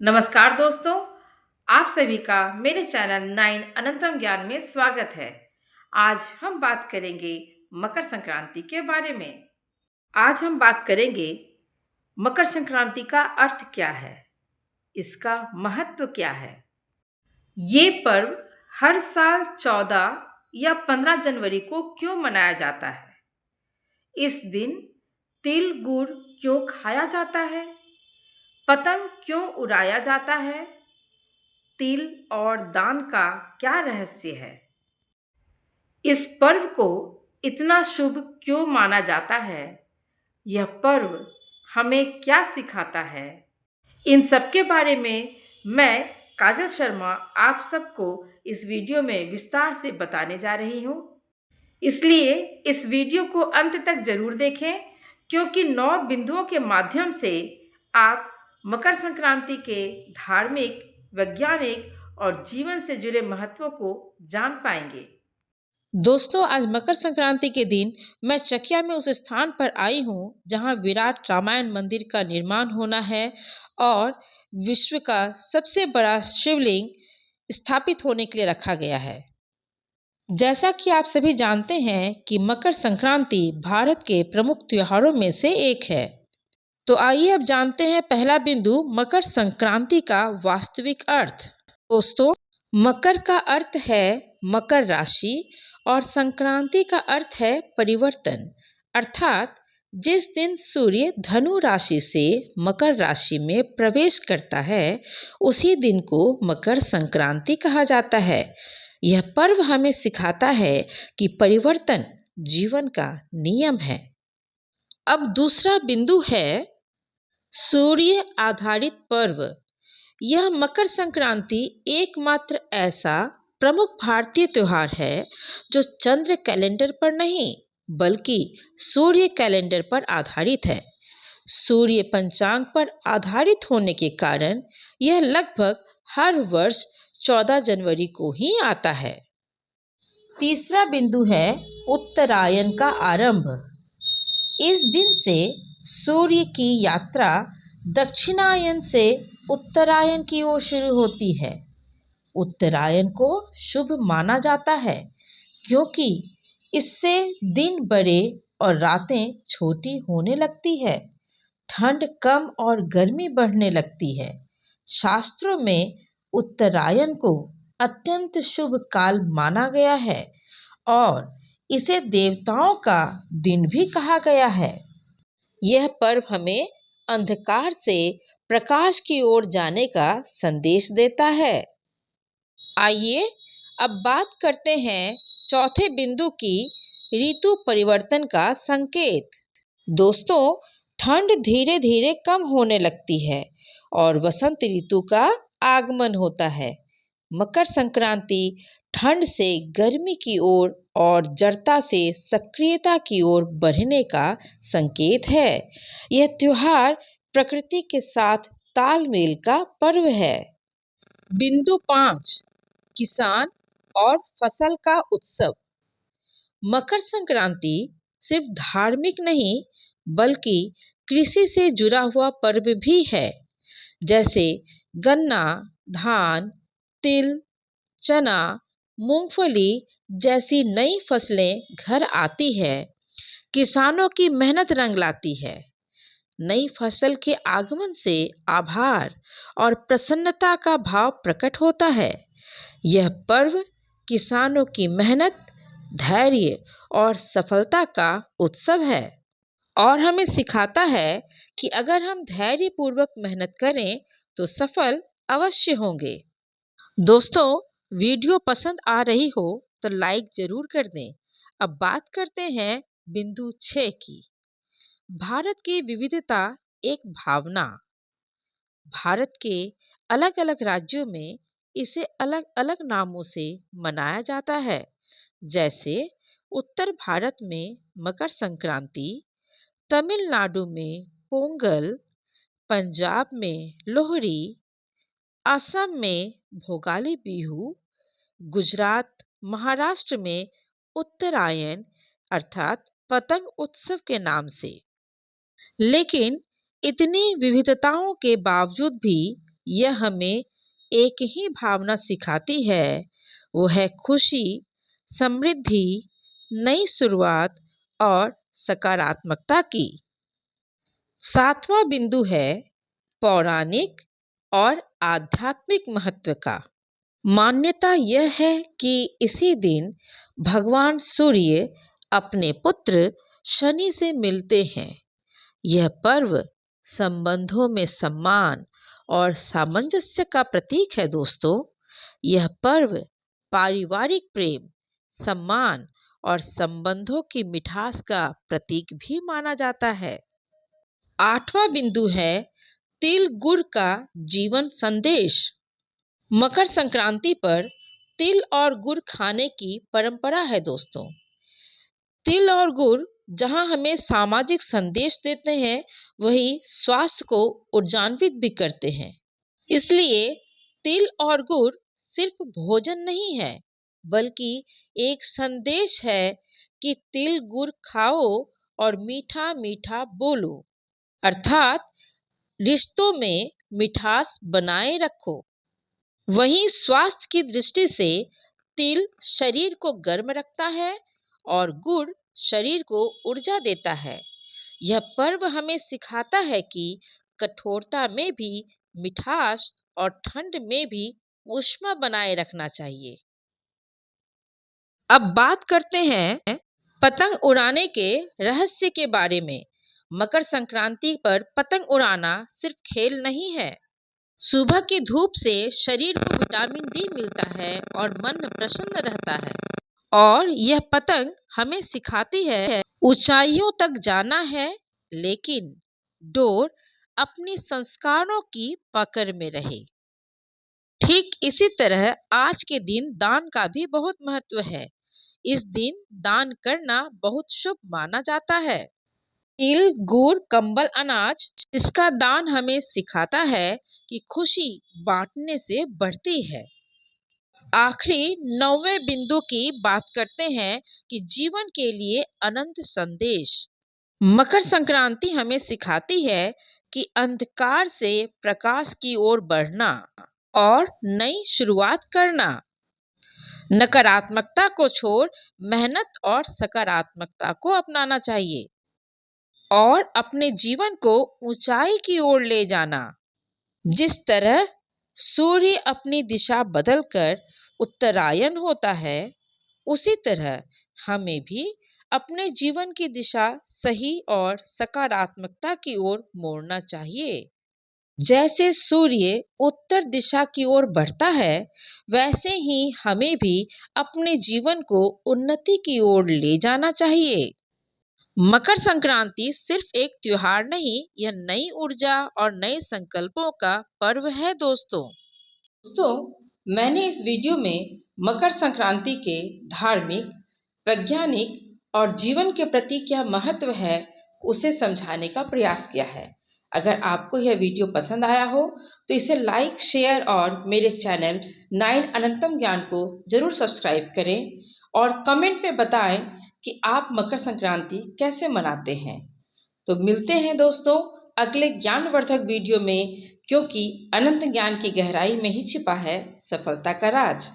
नमस्कार दोस्तों, आप सभी का मेरे चैनल 9 अनंतम ज्ञान में स्वागत है। आज हम बात करेंगे मकर संक्रांति के बारे में। आज हम बात करेंगे मकर संक्रांति का अर्थ क्या है, इसका महत्व क्या है। ये पर्व हर साल 14 या 15 जनवरी को क्यों मनाया जाता है? इस दिन तिल गुड़ क्यों खाया जाता है? पतंग क्यों उड़ाया जाता है? तिल और दान का क्या रहस्य है? इस पर्व को इतना शुभ क्यों माना जाता है? यह पर्व हमें क्या सिखाता है? इन सब के बारे में मैं काजल शर्मा आप सबको इस वीडियो में विस्तार से बताने जा रही हूँ। इसलिए इस वीडियो को अंत तक जरूर देखें, क्योंकि 9 बिंदुओं के माध्यम से आप मकर संक्रांति के धार्मिक, वैज्ञानिक और जीवन से जुड़े महत्वों को जान पाएंगे। दोस्तों, आज मकर संक्रांति के दिन मैं चकिया में उस स्थान पर आई हूँ जहाँ विराट रामायण मंदिर का निर्माण होना है और विश्व का सबसे बड़ा शिवलिंग स्थापित होने के लिए रखा गया है। जैसा कि आप सभी जानते हैं कि मकर संक्रांति भारत के प्रमुख त्योहारों में से एक है। तो आइए अब जानते हैं पहला बिंदु, मकर संक्रांति का वास्तविक अर्थ। दोस्तों, मकर का अर्थ है मकर राशि और संक्रांति का अर्थ है परिवर्तन, अर्थात जिस दिन सूर्य धनु राशि से मकर राशि में प्रवेश करता है उसी दिन को मकर संक्रांति कहा जाता है। यह पर्व हमें सिखाता है कि परिवर्तन जीवन का नियम है। अब दूसरा बिंदु है सूर्य आधारित पर्व। यह मकर संक्रांति एकमात्र ऐसा प्रमुख भारतीय त्योहार है जो चंद्र कैलेंडर पर नहीं बल्कि सूर्य कैलेंडर पर आधारित है। सूर्य पंचांग पर आधारित होने के कारण यह लगभग हर वर्ष 14 जनवरी को ही आता है। तीसरा बिंदु है उत्तरायण का आरंभ। इस दिन से सूर्य की यात्रा दक्षिणायन से उत्तरायण की ओर शुरू होती है। उत्तरायण को शुभ माना जाता है क्योंकि इससे दिन बड़े और रातें छोटी होने लगती है, ठंड कम और गर्मी बढ़ने लगती है। शास्त्रों में उत्तरायण को अत्यंत शुभ काल माना गया है और इसे देवताओं का दिन भी कहा गया है। यह पर्व हमें अंधकार से प्रकाश की ओर जाने का संदेश देता है। आइए अब बात करते हैं चौथे बिंदु की, ऋतु परिवर्तन का संकेत। दोस्तों, ठंड धीरे धीरे कम होने लगती है और वसंत ऋतु का आगमन होता है। मकर संक्रांति ठंड से गर्मी की ओर और जड़ता से सक्रियता की ओर बढ़ने का संकेत है। यह त्योहार प्रकृति के साथ तालमेल का पर्व है। बिंदु 5, किसान और फसल का उत्सव। मकर संक्रांति सिर्फ धार्मिक नहीं बल्कि कृषि से जुड़ा हुआ पर्व भी है। जैसे गन्ना, धान, तिल, चना, मूंगफली जैसी नई फसलें घर आती है, किसानों की मेहनत रंग लाती है। नई फसल के आगमन से आभार और प्रसन्नता का भाव प्रकट होता है। यह पर्व किसानों की मेहनत, धैर्य और सफलता का उत्सव है और हमें सिखाता है कि अगर हम धैर्य पूर्वक मेहनत करें तो सफल अवश्य होंगे। दोस्तों, वीडियो पसंद आ रही हो तो लाइक जरूर कर दें। अब बात करते हैं बिंदु 6 की, भारत की विविधता एक भावना। भारत के अलग अलग राज्यों में इसे अलग अलग नामों से मनाया जाता है। जैसे उत्तर भारत में मकर संक्रांति, तमिलनाडु में पोंगल, पंजाब में लोहड़ी, असम में भोगाली बिहू, गुजरात, महाराष्ट्र में उत्तरायण अर्थात पतंग उत्सव के नाम से। लेकिन इतनी विविधताओं के बावजूद भी यह हमें एक ही भावना सिखाती है, वो है खुशी, समृद्धि, नई शुरुआत और सकारात्मकता की। सातवां बिंदु है पौराणिक और आध्यात्मिक महत्व का। मान्यता यह है कि इसी दिन भगवान सूर्य अपने पुत्र शनि से मिलते हैं। यह पर्व संबंधों में सम्मान और सामंजस्य का प्रतीक है दोस्तों। यह पर्व पारिवारिक प्रेम, सम्मान और संबंधों की मिठास का प्रतीक भी माना जाता है। आठवां बिंदु है तिल गुड़ का जीवन संदेश। मकर संक्रांति पर तिल और गुड़ खाने की परंपरा है दोस्तों। तिल और गुड़ जहां हमें सामाजिक संदेश देते हैं, वही स्वास्थ्य को ऊर्जान्वित भी करते हैं। इसलिए तिल और गुड़ सिर्फ भोजन नहीं है, बल्कि एक संदेश है कि तिल गुड़ खाओ और मीठा मीठा बोलो, अर्थात रिश्तों में मिठास बनाए रखो। वहीं स्वास्थ्य की दृष्टि से तिल शरीर को गर्म रखता है और गुड़ शरीर को ऊर्जा देता है। यह पर्व हमें सिखाता है कि कठोरता में भी मिठास और ठंड में भी ऊष्मा बनाए रखना चाहिए। अब बात करते हैं पतंग उड़ाने के रहस्य के बारे में। मकर संक्रांति पर पतंग उड़ाना सिर्फ खेल नहीं है। सुबह की धूप से शरीर को विटामिन डी मिलता है और मन प्रसन्न रहता है। और यह पतंग हमें सिखाती है ऊंचाइयों तक जाना है, लेकिन डोर अपनी संस्कारों की पकड़ में रहे। ठीक इसी तरह आज के दिन दान का भी बहुत महत्व है। इस दिन दान करना बहुत शुभ माना जाता है। तिल, गुड़, कंबल, अनाज, इसका दान हमें सिखाता है कि खुशी बांटने से बढ़ती है। आखिरी 9वें बिंदु की बात करते हैं कि जीवन के लिए अनंत संदेश। मकर संक्रांति हमें सिखाती है कि अंधकार से प्रकाश की ओर बढ़ना और नई शुरुआत करना। नकारात्मकता को छोड़ मेहनत और सकारात्मकता को अपनाना चाहिए और अपने जीवन को ऊंचाई की ओर ले जाना। जिस तरह सूर्य अपनी दिशा बदलकर उत्तरायण होता है, उसी तरह हमें भी अपने जीवन की दिशा सही और सकारात्मकता की ओर मोड़ना चाहिए। जैसे सूर्य उत्तर दिशा की ओर बढ़ता है, वैसे ही हमें भी अपने जीवन को उन्नति की ओर ले जाना चाहिए। मकर संक्रांति सिर्फ एक त्योहार नहीं, यह नई ऊर्जा और नए संकल्पों का पर्व है दोस्तों। मैंने इस वीडियो में मकर संक्रांति के धार्मिक, वैज्ञानिक और जीवन के प्रति क्या महत्व है, उसे समझाने का प्रयास किया है। अगर आपको यह वीडियो पसंद आया हो तो इसे लाइक, शेयर और मेरे चैनल 9 अनंतम ज्ञान को जरूर सब्सक्राइब करें और कमेंट में बताएं कि आप मकर संक्रांति कैसे मनाते हैं। तो मिलते हैं दोस्तों अगले ज्ञानवर्धक वीडियो में, क्योंकि अनंत ज्ञान की गहराई में ही छिपा है सफलता का राज।